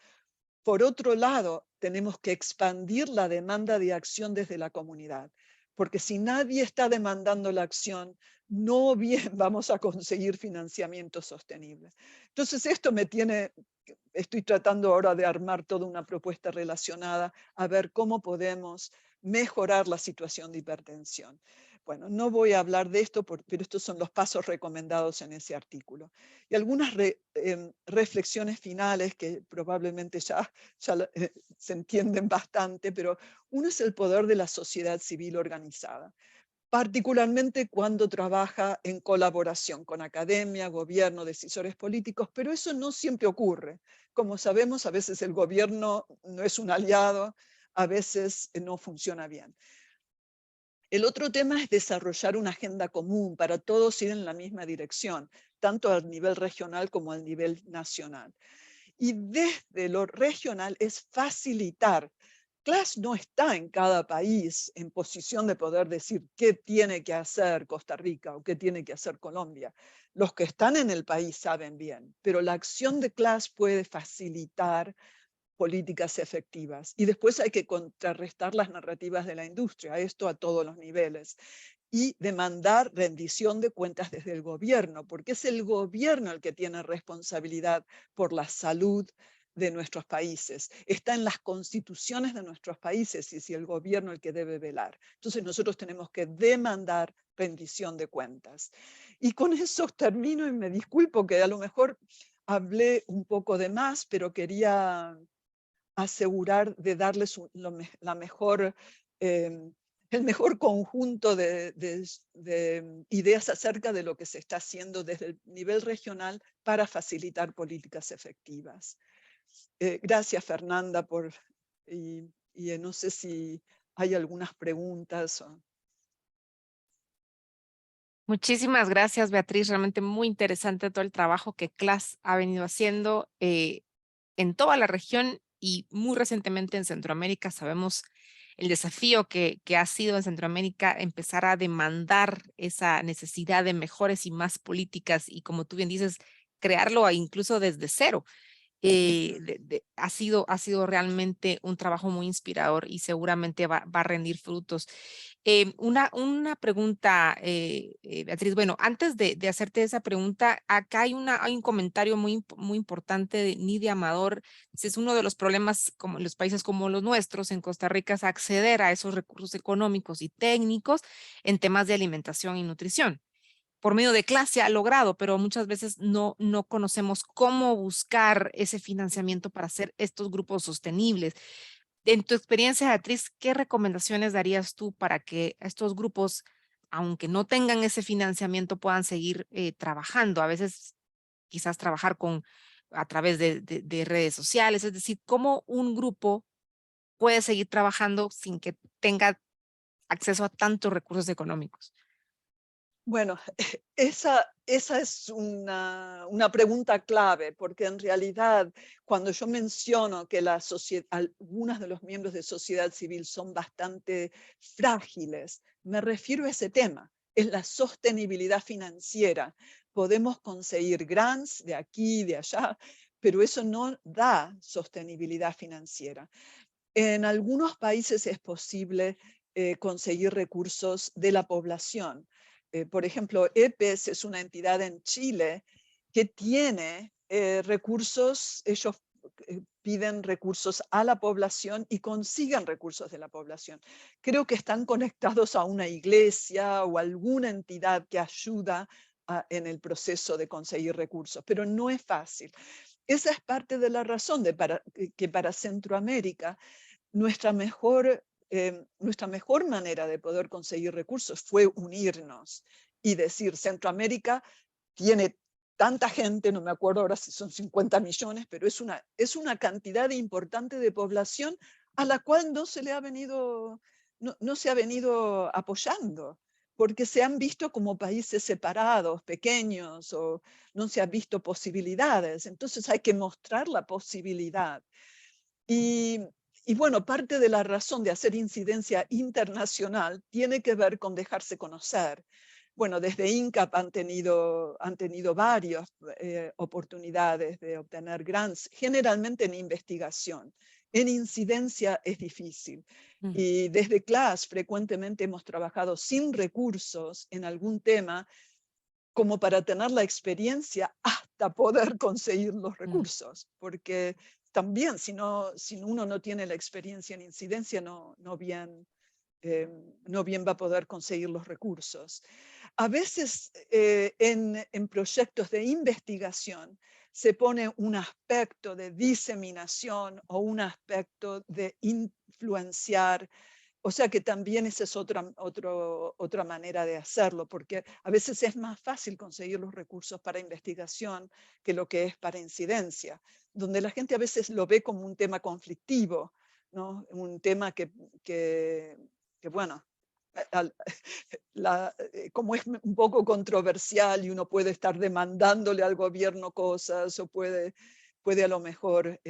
Por otro lado, tenemos que expandir la demanda de acción desde la comunidad, porque si nadie está demandando la acción, no bien vamos a conseguir financiamiento sostenible. Entonces esto estoy tratando ahora de armar toda una propuesta relacionada a ver cómo podemos mejorar la situación de hipertensión. Bueno, no voy a hablar de esto, pero estos son los pasos recomendados en ese artículo. Y algunas reflexiones finales que probablemente ya se entienden bastante, pero uno es el poder de la sociedad civil organizada, particularmente cuando trabaja en colaboración con academia, gobierno, decisores políticos, pero eso no siempre ocurre. Como sabemos, a veces el gobierno no es un aliado, a veces no funciona bien. El otro tema es desarrollar una agenda común para todos ir en la misma dirección, tanto a nivel regional como a nivel nacional. Y desde lo regional es facilitar. CLAS no está en cada país en posición de poder decir qué tiene que hacer Costa Rica o qué tiene que hacer Colombia. Los que están en el país saben bien, pero la acción de CLAS puede facilitar políticas efectivas. Y después hay que contrarrestar las narrativas de la industria, esto a todos los niveles. Y demandar rendición de cuentas desde el gobierno, porque es el gobierno el que tiene responsabilidad por la salud de nuestros países. Está en las constituciones de nuestros países y es el gobierno el que debe velar. Entonces nosotros tenemos que demandar rendición de cuentas. Y con eso termino y me disculpo que a lo mejor hablé un poco de más, pero quería asegurar de darles la mejor, el mejor conjunto de ideas acerca de lo que se está haciendo desde el nivel regional para facilitar políticas efectivas. Gracias, Fernanda, y no sé si hay algunas preguntas. Muchísimas gracias, Beatriz. Realmente muy interesante todo el trabajo que CLAS ha venido haciendo en toda la región y muy recientemente en Centroamérica. Sabemos el desafío que ha sido en Centroamérica empezar a demandar esa necesidad de mejores y más políticas y, como tú bien dices, crearlo incluso desde cero. Ha sido realmente un trabajo muy inspirador y seguramente va a rendir frutos. Una pregunta, Beatriz. Bueno, antes de hacerte esa pregunta, acá hay un comentario muy importante de Nidia Amador. Es uno de los problemas como en los países como los nuestros, en Costa Rica, es acceder a esos recursos económicos y técnicos en temas de alimentación y nutrición. Por medio de clase ha logrado, pero muchas veces no conocemos cómo buscar ese financiamiento para hacer estos grupos sostenibles. En tu experiencia, Beatriz, ¿qué recomendaciones darías tú para que estos grupos, aunque no tengan ese financiamiento, puedan seguir trabajando? A veces quizás trabajar a través de redes sociales, es decir, ¿cómo un grupo puede seguir trabajando sin que tenga acceso a tantos recursos económicos? Bueno, esa es una pregunta clave, porque en realidad cuando yo menciono que algunos de los miembros de sociedad civil son bastante frágiles, me refiero a ese tema, es la sostenibilidad financiera. Podemos conseguir grants de aquí, de allá, pero eso no da sostenibilidad financiera. En algunos países es posible conseguir recursos de la población. Por ejemplo, EPES es una entidad en Chile que tiene recursos, ellos piden recursos a la población y consiguen recursos de la población. Creo que están conectados a una iglesia o alguna entidad que ayuda en el proceso de conseguir recursos, pero no es fácil. Esa es parte de la razón que para Centroamérica nuestra mejor manera de poder conseguir recursos fue unirnos y decir, Centroamérica tiene tanta gente, no me acuerdo ahora si son 50 millones, pero es una cantidad importante de población a la cual no se ha venido apoyando, porque se han visto como países separados, pequeños, o no se han visto posibilidades. Entonces hay que mostrar la posibilidad. Y, y bueno, parte de la razón de hacer incidencia internacional tiene que ver con dejarse conocer. Bueno, desde INCAP han tenido varias oportunidades de obtener grants, generalmente en investigación. En incidencia es difícil. Mm, Y desde CLAS frecuentemente hemos trabajado sin recursos en algún tema como para tener la experiencia hasta poder conseguir los mm, recursos, porque también si uno no tiene la experiencia en incidencia, eh, no bien va a poder conseguir los recursos. A veces en proyectos de investigación se pone un aspecto de diseminación o un aspecto de influenciar, o sea que también esa es otra manera de hacerlo, porque a veces es más fácil conseguir los recursos para investigación que lo que es para incidencia, donde la gente a veces lo ve como un tema conflictivo, ¿no? Un tema que bueno, al- como es un poco controversial y uno puede estar demandándole al gobierno cosas o puede a lo mejor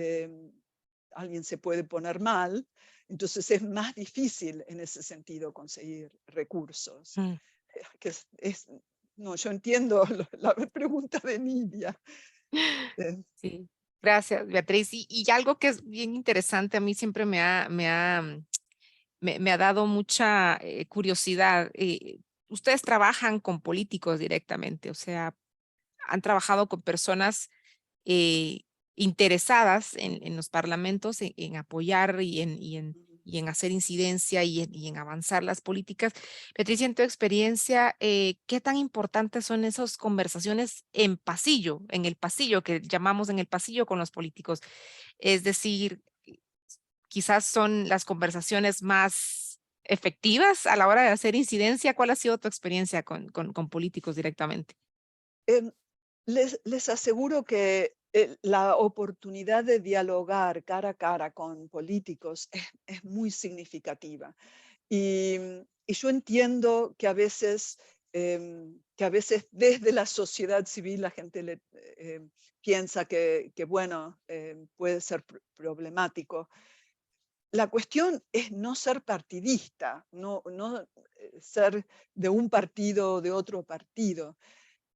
alguien se puede poner mal, entonces es más difícil en ese sentido conseguir recursos. mm. Que no, yo entiendo la pregunta de Nidia. Eh, Sí, gracias, Beatriz. Y algo que es bien interesante, a mí siempre me ha dado mucha curiosidad. Ustedes trabajan con políticos directamente, o sea, han trabajado con personas eh, interesadas en los parlamentos, en apoyar y en hacer incidencia y en avanzar las políticas. Patricia, en tu experiencia, ¿qué tan importantes son esas conversaciones en pasillo, en el pasillo, que llamamos en el pasillo con los políticos? Es decir, quizás son las conversaciones más efectivas a la hora de hacer incidencia. ¿Cuál ha sido tu experiencia con políticos directamente? em, les aseguro que la oportunidad de dialogar cara a cara con políticos es muy significativa. Y yo entiendo que a veces desde la sociedad civil la gente piensa que bueno, puede ser problemático. La cuestión es no ser partidista, no ser de un partido o de otro partido.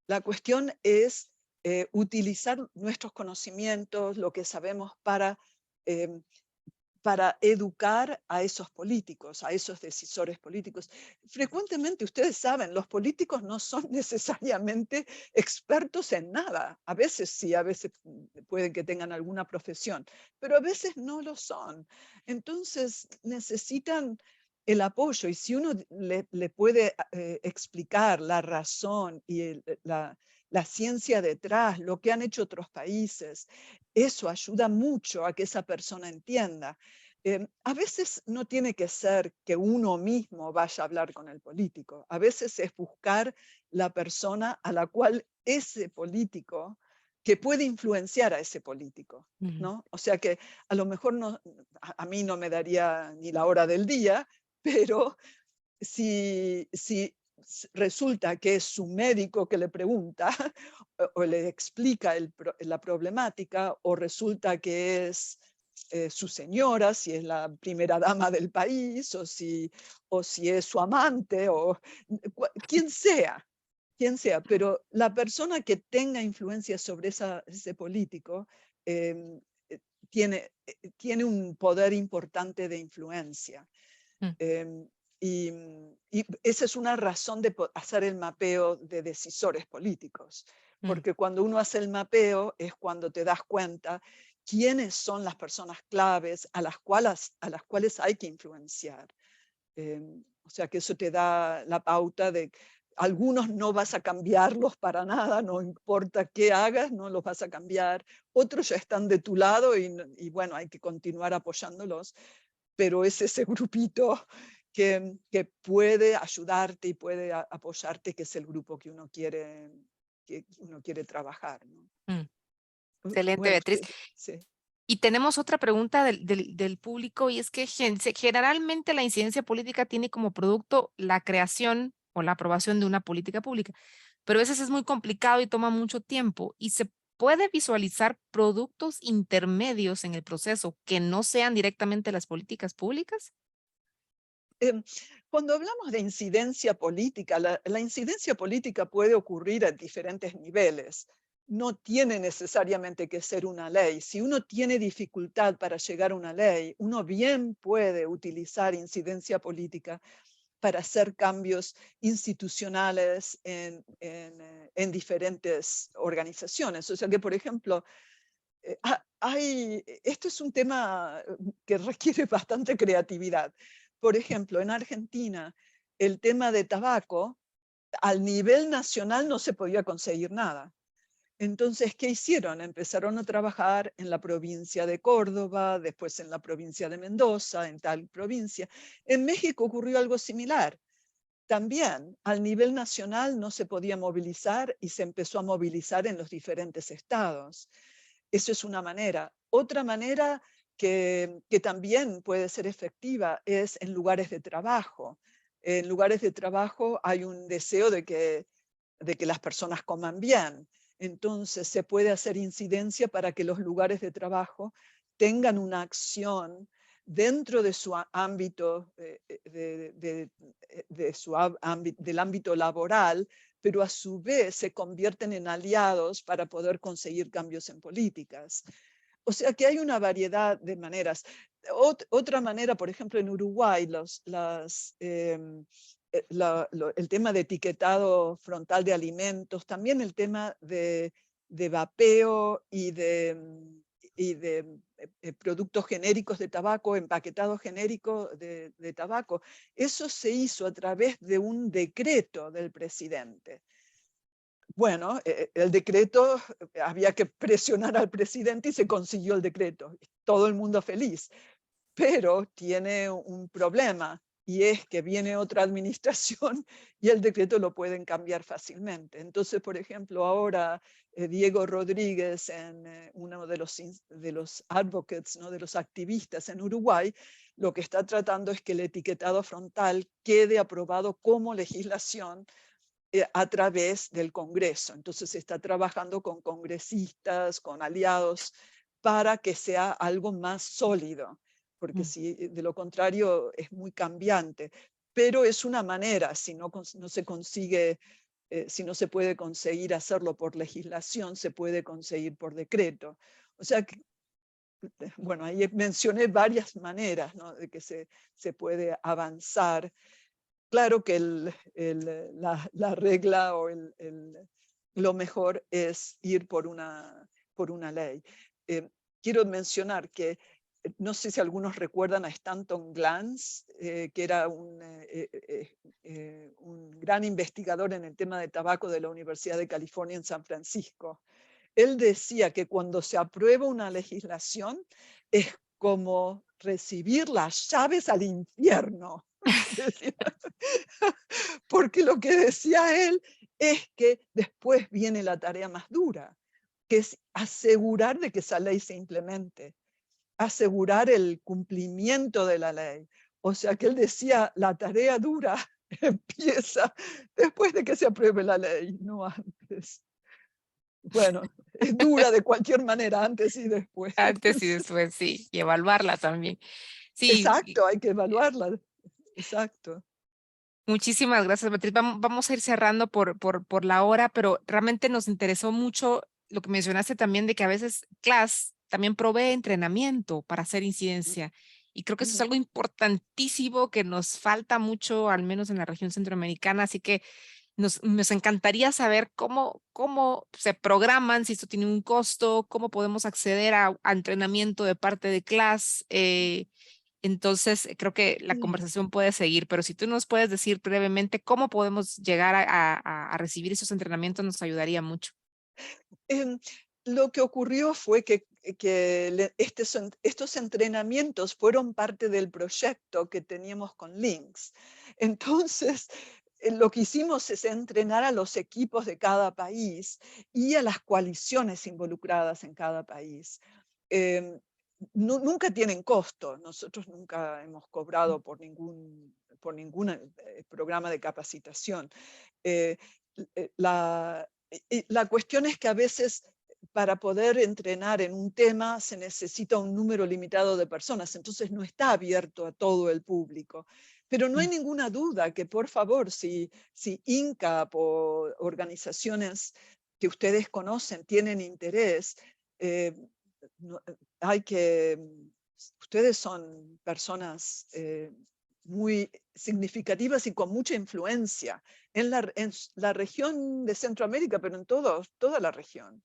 La cuestión es utilizar nuestros conocimientos, lo que sabemos em, para educar a esos políticos, a esos decisores políticos. Frecuentemente, ustedes saben, los políticos no son necesariamente expertos en nada. A veces sí, a veces pueden que tengan alguna profesión, pero a veces no lo son. Entonces necesitan el apoyo y si uno le puede explicar la razón y la ciencia detrás, lo que han hecho otros países, eso ayuda mucho a que esa persona entienda. A veces no tiene que ser que uno mismo vaya a hablar con el político. A veces es buscar la persona a la cual ese político, que puede influenciar a ese político, Ujú. ¿no? O sea que a lo mejor no, a mí no me daría ni la hora del día, pero si resulta que es su médico que le pregunta o le explica la problemática, o resulta que es su señora, si es la primera dama del país, o si es su amante, o quien sea, pero la persona que tenga influencia sobre ese político eh, eh, tiene un poder importante de influencia. Mm, Em, y esa es una razón de hacer el mapeo de decisores políticos, mm. porque cuando uno hace el mapeo es cuando te das cuenta quiénes son las personas claves a las cuales hay que influenciar. O sea que eso te da la pauta de algunos no vas a cambiarlos para nada, no importa qué hagas, no los vas a cambiar. Otros ya están de tu lado y bueno, hay que continuar apoyándolos, pero es ese grupito que puede ayudarte y puede apoyarte, que es el grupo que uno quiere trabajar, ¿no? Mm. Excelente, Bueno, Beatriz. sí. Y tenemos otra pregunta del público y es que generalmente la incidencia política tiene como producto la creación o la aprobación de una política pública, pero a veces es muy complicado y toma mucho tiempo y se puede visualizar productos intermedios en el proceso que no sean directamente las políticas públicas. Em, Cuando hablamos de incidencia política, la incidencia política puede ocurrir a diferentes niveles. No tiene necesariamente que ser una ley. Si uno tiene dificultad para llegar a una ley, uno bien puede utilizar incidencia política para hacer cambios institucionales en diferentes organizaciones. O sea que, por ejemplo, esto es un tema que requiere bastante creatividad. Por ejemplo, en Argentina, el tema de tabaco, al nivel nacional no se podía conseguir nada. Entonces, ¿qué hicieron? Empezaron a trabajar en la provincia de Córdoba, después en la provincia de Mendoza, en tal provincia. En México ocurrió algo similar. También al nivel nacional no se podía movilizar y se empezó a movilizar en los diferentes estados. Eso es una manera. Otra manera que también puede ser efectiva es en lugares de trabajo. En lugares de trabajo hay un deseo de que las personas coman bien. Entonces se puede hacer incidencia para que los lugares de trabajo tengan una acción dentro de su ámbito, del ámbito laboral, pero a su vez se convierten en aliados para poder conseguir cambios en políticas. O sea que hay una variedad de maneras. Otra manera, por ejemplo, en Uruguay, el tema de etiquetado frontal de alimentos, también el tema de vapeo y de productos genéricos de tabaco, empaquetado genérico de tabaco. Eso se hizo a través de un decreto del presidente. Bueno, el decreto, había que presionar al presidente y se consiguió el decreto. Todo el mundo feliz, pero tiene un problema, y es que viene otra administración y el decreto lo pueden cambiar fácilmente. Entonces, por ejemplo, ahora Diego Rodríguez, uno de los advocates, ¿no?, de los activistas en Uruguay, lo que está tratando es que el etiquetado frontal quede aprobado como legislación a través del Congreso. Entonces se está trabajando con congresistas, con aliados, para que sea algo más sólido, porque Mm, si de lo contrario es muy cambiante. Pero es una manera, si no se consigue, si no se puede conseguir hacerlo por legislación, se puede conseguir por decreto. O sea que, bueno, ahí mencioné varias maneras, ¿no?, de que se puede avanzar. Claro que la regla o lo mejor es ir por una ley. Eh, Quiero mencionar que no sé si algunos recuerdan a Stanton Glantz, que era un gran investigador en el tema de tabaco de la Universidad de California en San Francisco. Él decía que cuando se aprueba una legislación es como recibir las llaves al infierno. Decía, porque lo que decía él es que después viene la tarea más dura, que es asegurar de que esa ley se implemente, asegurar el cumplimiento de la ley. O sea que él decía, la tarea dura empieza después de que se apruebe la ley, no antes. Bueno, es dura de cualquier manera, antes y después. Antes y después, sí, y evaluarla también. Sí, Exacto, hay que evaluarla. Exacto. muchísimas gracias, Beatriz. Vamos a ir cerrando por la hora, pero realmente nos interesó mucho lo que mencionaste también de que a veces CLAS también provee entrenamiento para hacer incidencia. Y creo que eso es Mm, algo importantísimo que nos falta mucho, al menos en la región centroamericana. Así que nos encantaría saber cómo se programan, si esto tiene un costo, cómo podemos acceder a entrenamiento de parte de CLAS. Entonces, creo que la sí. conversación puede seguir, pero si tú nos puedes decir brevemente cómo podemos llegar a recibir esos entrenamientos, nos ayudaría mucho. Em, lo que ocurrió fue que estos entrenamientos fueron parte del proyecto que teníamos con Links. Entonces, lo que hicimos es entrenar a los equipos de cada país y a las coaliciones involucradas en cada país. Em, nunca tienen costo. Nosotros nunca hemos cobrado por ningún programa de capacitación. Eh, la cuestión es que a veces para poder entrenar en un tema se necesita un número limitado de personas, entonces no está abierto a todo el público. Pero no hay Mm. ninguna duda que, por favor, si INCAP o organizaciones que ustedes conocen tienen interés, eh, hay que, ustedes son personas muy significativas y con mucha influencia en la región de Centroamérica, pero en toda la región.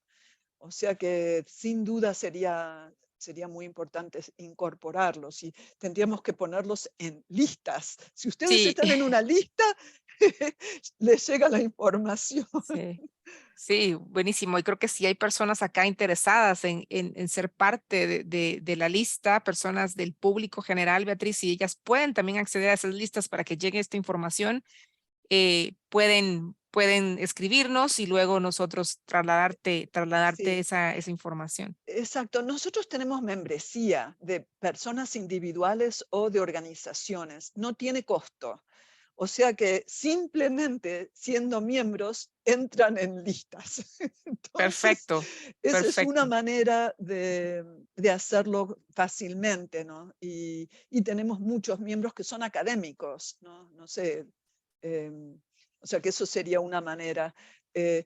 O sea que sin duda sería muy importante incorporarlos y tendríamos que ponerlos en listas. Si ustedes Sí, están en una lista, les llega la información. sí, sí, buenísimo. Y creo que si hay personas acá interesadas en ser parte de la lista, personas del público general, Beatriz, y ellas pueden también acceder a esas listas para que llegue esta información, pueden escribirnos y luego nosotros trasladarte Sí, esa información. exacto. Nosotros tenemos membresía de personas individuales o de organizaciones. No tiene costo. O sea que simplemente siendo miembros entran en listas. Entonces, Perfecto, esa es una perfecto. manera de hacerlo fácilmente, ¿no? Y tenemos muchos miembros que son académicos, ¿no? No sé, o sea que eso sería una manera. Eh,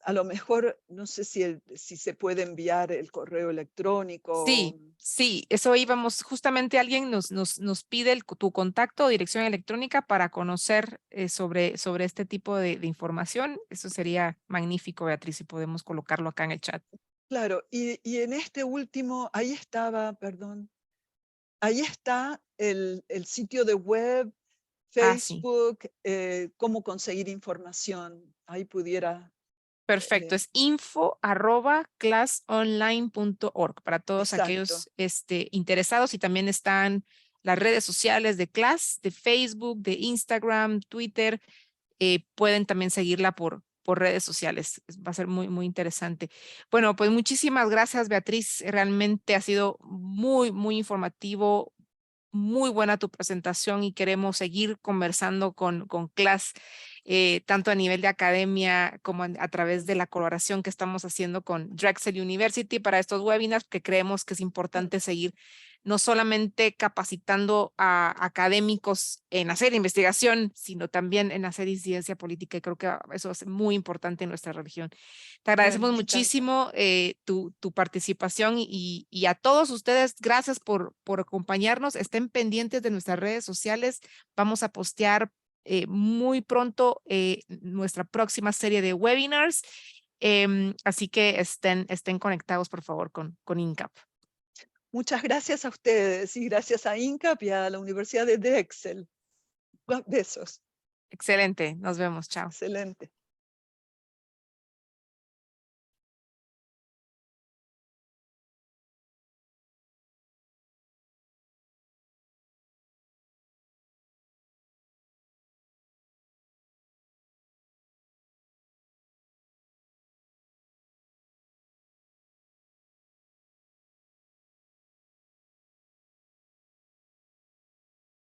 a lo mejor, no sé si se puede enviar el correo electrónico. Sí, sí, eso íbamos, justamente alguien nos pide tu contacto o dirección electrónica para conocer sobre este tipo de información. Eso sería magnífico, Beatriz, si podemos colocarlo acá en el chat. Claro, y en este último, ahí estaba, perdón, ahí está el sitio de web, Ah, sí, Facebook, cómo conseguir información. Ahí pudiera, perfecto. eh, Es info@classonline.org para todos exacto. aquellos interesados y también están las redes sociales de Class, de Facebook, de Instagram, Twitter. Pueden también seguirla por redes sociales. Va a ser muy, muy interesante. Bueno, pues muchísimas gracias, Beatriz. Realmente ha sido muy, muy informativo, muy buena tu presentación y queremos seguir conversando con CLAS, tanto a nivel de academia como a través de la colaboración que estamos haciendo con Drexel University para estos webinars, que creemos que es importante seguir no solamente capacitando a académicos en hacer investigación, sino también en hacer incidencia política. Y creo que eso es muy importante en nuestra región. Te Bueno, agradecemos me encanta. muchísimo tu participación y a todos ustedes, gracias por acompañarnos. Estén pendientes de nuestras redes sociales. Vamos a postear muy pronto nuestra próxima serie de webinars. Así que estén conectados, por favor, con INCAP. Muchas gracias a ustedes y gracias a INCAP y a la Universidad de Drexel. Besos. Excelente. Nos vemos. Chao. Excelente.